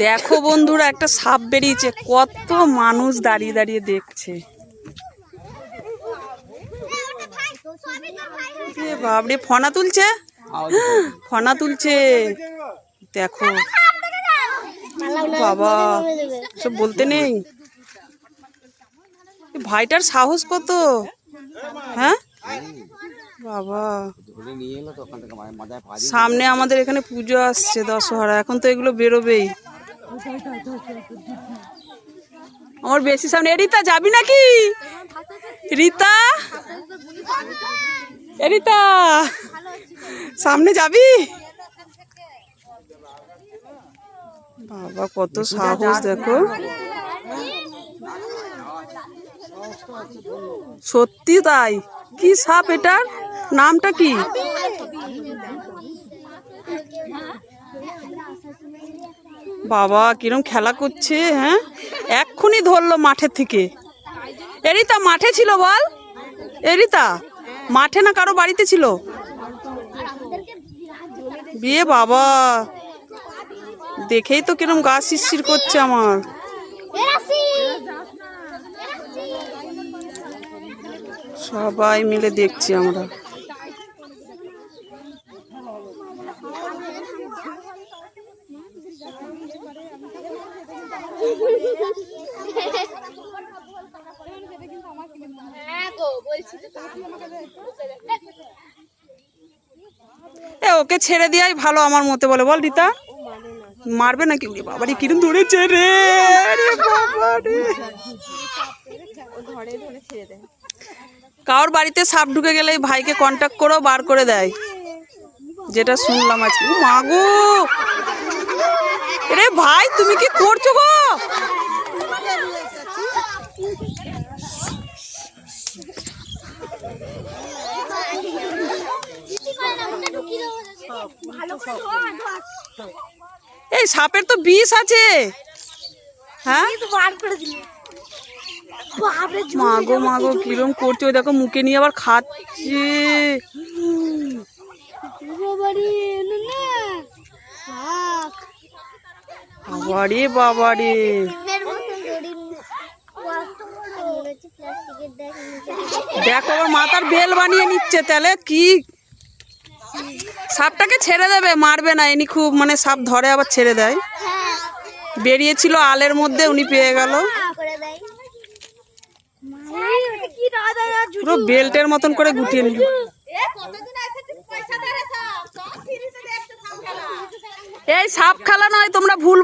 দেখো বন্ধুরা, একটা সাপ বেরিয়েছে, কত মানুষ দাঁড়িয়ে দাঁড়িয়ে দেখছে। বাবরে, ফনা তুলছে, ফনা তুলছে, দেখো বাবা, সব বলতে নেই। ভাইটার সাহস কত, হ্যাঁ বাবা। সামনে আমাদের এখানে পুজো আসছে, দশহরা, এখন তো এগুলো বেরোবেই। আমার বেশি সামনে। রিতা যাবি নাকি? রিতা, রিতা সামনে যাবি? বাবা কত সাহস দেখো, সত্যি তাই। কি সাপ এটার নামটা কি? বাবা কিরম খেলা করছে, হ্যাঁ এক্ষুনি ধরলো মাঠের থেকে। এরিতা মাঠে ছিল বল, এরিতা মাঠে না কারো বাড়িতে ছিল? বিয়ে বাবা, দেখেই তো কিরম গা শিরশির করছে আমার। সবাই মিলে দেখছি আমরা। ওকে ছেড়ে দেওয়াই ভালো আমার মতে, বলে বল রিতা? মারবে নাকি? বাবারে কিরম ধরেছে রে, কারোর বাড়িতে সাপ ঢুকে গেলে ভাইকে কন্ট্যাক্ট করো, বার করে দেয়, যেটা শুনলাম আজকে। মাগো রে ভাই, তুমি কি করছো গো? এই সাপের তো বিষ আছে, হ্যাঁ মাগো মাগো কিরম করছে, ওই দেখো মুখে নিয়ে আবার খাচ্ছে। বাবারে বাবারে, দেখো আবার মাথার বেল বানিয়ে নিচ্ছে, তাহলে কি সাপটাকে ছেড়ে দেবে, মারবে না। এনি খুব মানে সাপ ধরে আবার ছেড়ে দেয়। বেরিয়েছিল আলের মধ্যে, উনি পেয়ে গেল, পুরো বেল্টের মতন করে গুটিয়ে নিল। এই সাপ খেলা নয়, তোমরা ভুল